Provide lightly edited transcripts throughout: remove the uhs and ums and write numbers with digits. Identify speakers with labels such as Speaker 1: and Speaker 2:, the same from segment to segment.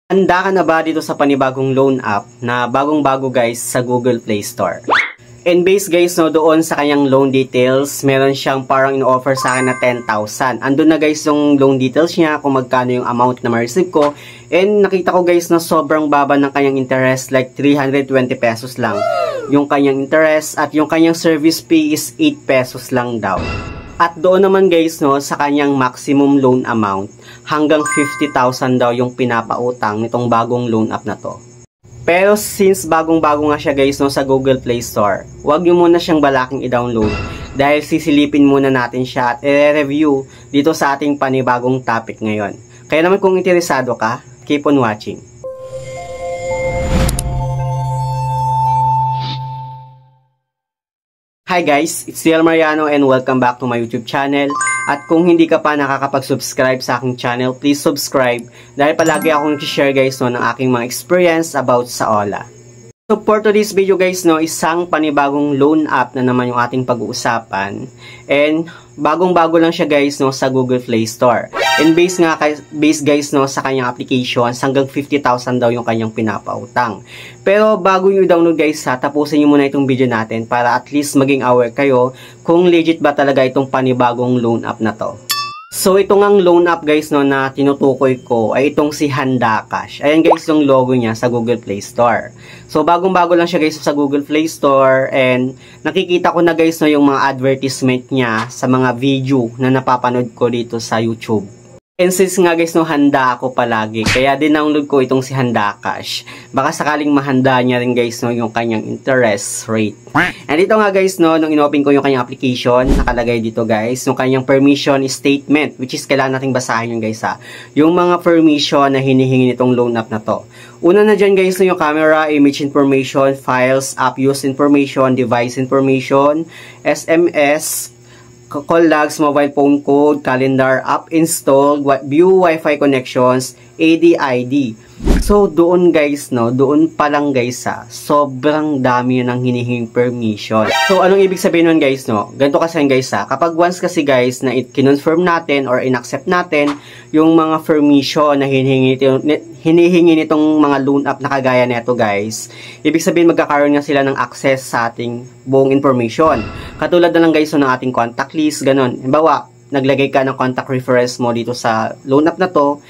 Speaker 1: Handa ka na ba dito sa panibagong loan app na bagong-bago guys sa Google Play Store? And based guys no, doon sa kanyang loan details, meron siyang parang in-offer sa akin na 10,000. Andun na guys yung loan details niya, kung magkano yung amount na ma-receive ko. And nakita ko guys na sobrang baba ng kanyang interest, like 320 pesos lang yung kanyang interest, at yung kanyang service fee is 8 pesos lang daw. At doon naman guys no, sa kanyang maximum loan amount, hanggang 50,000 daw yung pinapautang nitong bagong loan app na to. Pero since bagong-bago nga siya guys no, sa Google Play Store, huwag nyo muna siyang balaking i-download dahil sisilipin muna natin siya at i-review dito sa ating panibagong topic ngayon. Kaya naman kung interesado ka, keep on watching. Hi guys, it's Ciel Mariano and welcome back to my YouTube channel. At kung hindi ka pa nakakapag-subscribe sa aking channel, please subscribe dahil palagi akong nag-share guys no, ng aking mga experience about sa OLA. So for today's video guys no, isang panibagong loan app na naman yung ating pag-uusapan. And bagong-bago lang siya guys no, sa Google Play Store. And based guys no, sa kanyang applications, hanggang 50,000 daw yung kanyang pinapautang. Pero bago nyo download guys ha, tapusin nyo muna itong video natin para at least maging aware kayo kung legit ba talaga itong panibagong loan app na to. So itong ang loan app guys no, na tinutukoy ko ay itong si Handakash. Ayan guys yung logo niya sa Google Play Store. So bagong-bago lang siya guys sa Google Play Store, and nakikita ko na guys no, yung mga advertisement niya sa mga video na napapanood ko dito sa YouTube. And since nga guys no, handa ako palagi, kaya din-download ko itong si Handakash. Baka sakaling mahanda niya rin guys no, yung kanyang interest rate. And dito nga guys no, nung inopen ko yung kanyang application, nakalagay dito guys, yung kanyang permission statement, which is kailangan nating basahin yung guys ha. Yung mga permission na hinihingi nitong loan app na to. Una na dyan guys no, yung camera, image information, files, app use information, device information, SMS, call logs, mobile phone code, calendar, app installed, view Wi-Fi connections, AD/ID. So doon guys no, doon pa lang guys ha, sobrang dami yun ang hinihinging permission. So anong ibig sabihin nun guys no? Ganito kasi guys ha, kapag once kasi guys na kinonfirm natin or inaccept natin yung mga permission na hinihingi nitong mga loan app na kagaya nito guys, ibig sabihin magkakaroon nga sila ng access sa ating buong information. Katulad na lang guys no, ng ating contact list, ganun. Halimbawa, naglagay ka ng contact reference mo dito sa loan app na to,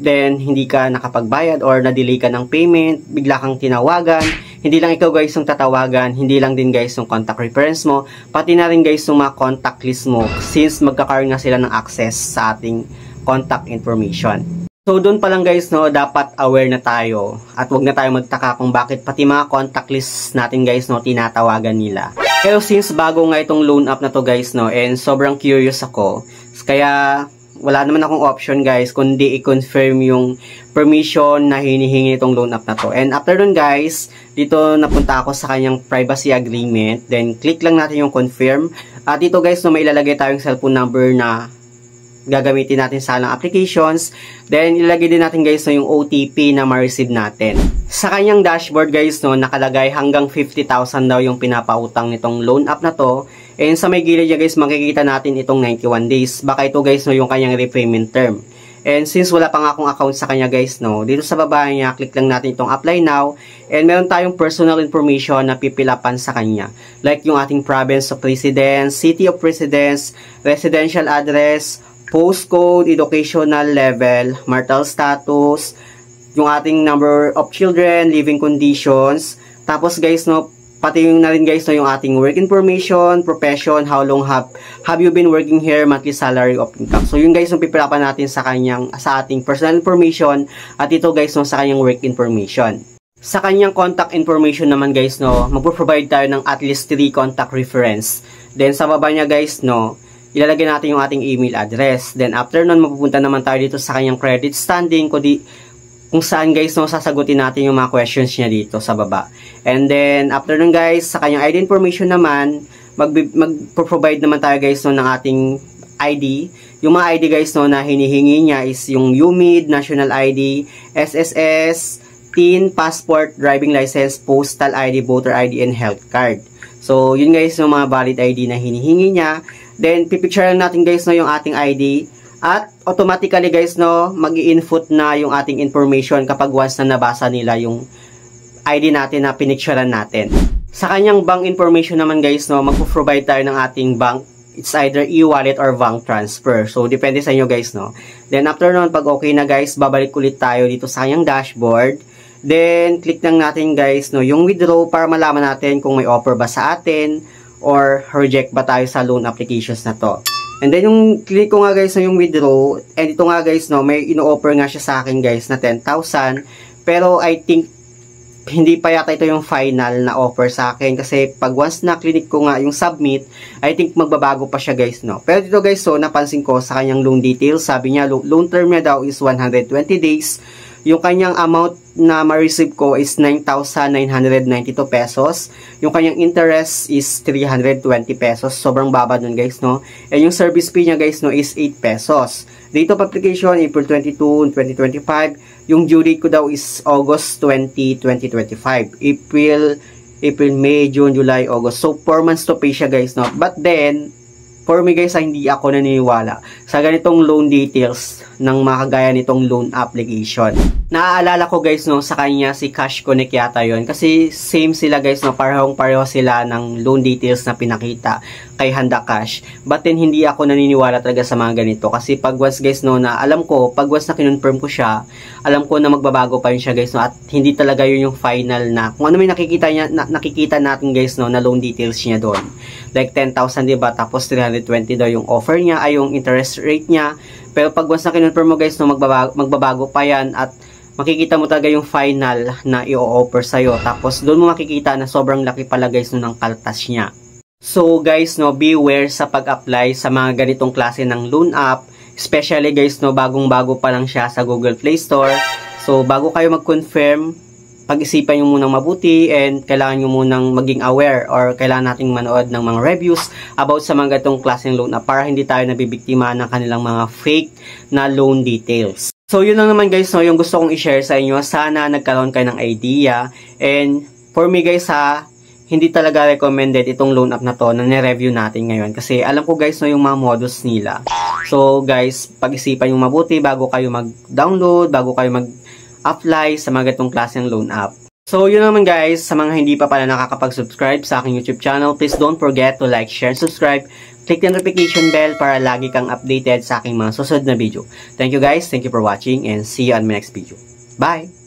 Speaker 1: then hindi ka nakapagbayad or na-delay ka ng payment, bigla kang tinawagan, hindi lang ikaw guys yung tatawagan, hindi lang din guys yung contact reference mo, pati na rin guys yung mga contact list mo, since magkakaroon nga sila ng access sa ating contact information. So doon pa lang guys no, dapat aware na tayo at wag na tayo magtaka kung bakit pati mga contact list natin guys no, tinatawagan nila. Pero since bago nga itong loan app na to guys no, and sobrang curious ako, kaya wala naman akong option guys kundi i-confirm yung permission na hinihingi itong loan app na to. And after dun guys, dito napunta ako sa kanyang privacy agreement, then click lang natin yung confirm. At dito guys no, may ilalagay tayong cellphone number na gagamitin natin sa alang applications. Then ilalagay din natin guys no, yung OTP na ma-receive natin. Sa kanyang dashboard guys no, nakalagay hanggang 50,000 daw yung pinapautang nitong loan app na to. And sa may gilid niya guys, makikita natin itong 91 days. Baka ito guys no, yung kanyang repayment term. And since wala pa nga akong account sa kanya guys no, dito sa baba niya, click lang natin itong apply now. And meron tayong personal information na pipilapan sa kanya. Like yung ating province of residence, city of residence, residential address, postcode, educational level, marital status, yung ating number of children, living conditions. Tapos guys no, pati yung na rin guys no, yung ating work information, profession, how long have you been working here, monthly salary of income. So yung guys no, pipirapan natin sa ating personal information, at ito guys no, sa kanyang work information. Sa kanyang contact information naman guys no, magpo-provide tayo ng at least 3 contact reference. Then sa baba niya guys no, ilalagay natin yung ating email address. Then after nun, mapupunta naman tayo dito sa kanyang credit standing, kung saan guys no, sasagutin natin yung mga questions niya dito sa baba. And then after nun guys, sa kanyang ID information naman, mag-provide naman tayo guys no, ng ating ID. Yung mga ID guys no, na hinihingi niya is yung UMID, National ID, SSS, TIN, Passport, Driving License, Postal ID, Voter ID, and Health Card. So yun guys yung mga valid ID na hinihingi niya. Then pipicture lang natin guys no, yung ating ID. At automatically guys, no, mag-i-input na yung ating information kapag once na nabasa nila yung ID natin na pinicturean natin. Sa kanyang bank information naman guys, no, magpo-provide tayo ng ating bank. It's either e-wallet or bank transfer. So, depende sa inyo guys, no. Then, after nun, pag okay na guys, babalik ulit tayo dito sa kanyang dashboard. Then, click lang natin guys, no, yung withdraw para malaman natin kung may offer ba sa atin or reject ba tayo sa loan applications na to. And then, yung click ko nga guys na yung withdraw, and ito nga guys, no, may ino-offer nga siya sa akin guys na 10,000. Pero I think, hindi pa yata ito yung final na offer sa akin. Kasi pag once na click ko nga yung submit, I think magbabago pa siya guys, no. Pero dito guys, so, napansin ko sa kanyang loan details, sabi niya, loan term niya daw is 120 days. Yung kanyang amount na ma-receive ko is 9,992 pesos. Yung kanyang interest is 320 pesos. Sobrang baba nun guys, no? And yung service fee niya guys, no, is 8 pesos. Date of application, April 22, 2025. Yung due date ko daw is August 20, 2025. April, May, June, July, August. So, 4 months to pay siya guys, no? But then, for me guys, hindi ako naniniwala sa ganitong loan details ng mga kagaya nitong loan application. Naaalala ko guys, no, sa kanya si Cash Connect yata yon, kasi same sila guys, no, parehong-pareho sila ng loan details na pinakita kay Handa Cash. But then hindi ako naniniwala talaga sa mga ganito, kasi pag once guys, no, na alam ko, pag once na kinonfirm ko siya, alam ko na magbabago pa yun siya guys, no, at hindi talaga yun yung final na kung ano may nakikita natin guys, no, na loan details niya doon. Like 10,000, diba? Tapos 320 daw yung offer niya, ay yung interest rate niya. Pero pag once na kinonfirm mo guys, no, magbabago pa yan, at makikita mo talaga yung final na i-offer sa'yo. Tapos doon mo makikita na sobrang laki pala guys, no, ng kaltas niya. So guys, no, beware sa pag-apply sa mga ganitong klase ng loan app. Especially guys, no, bagong-bago pa lang siya sa Google Play Store. So bago kayo mag-confirm, pag-isipan nyo munang mabuti, and kailangan nyo munang maging aware, or kailangan nating manood ng mga reviews about sa mga ganitong klaseng loan app para hindi tayo nabibiktima ng kanilang mga fake na loan details. So yun lang naman guys, no, yung gusto kong i-share sa inyo. Sana nagkaroon kayo ng idea. And for me guys, hindi talaga recommended itong loan app na to na nireview natin ngayon. Kasi alam ko guys, no, yung mga modus nila. So guys, pag-isipan nyo mabuti bago kayo mag-download, bago kayo mag-apply sa mga ganitong klaseng loan app. So yun naman guys, sa mga hindi pa pala nakakapag-subscribe sa aking YouTube channel, please don't forget to like, share, and subscribe. Click the notification bell para lagi kang updated sa aking mga susunod na video. Thank you guys, thank you for watching, and see you on my next video. Bye!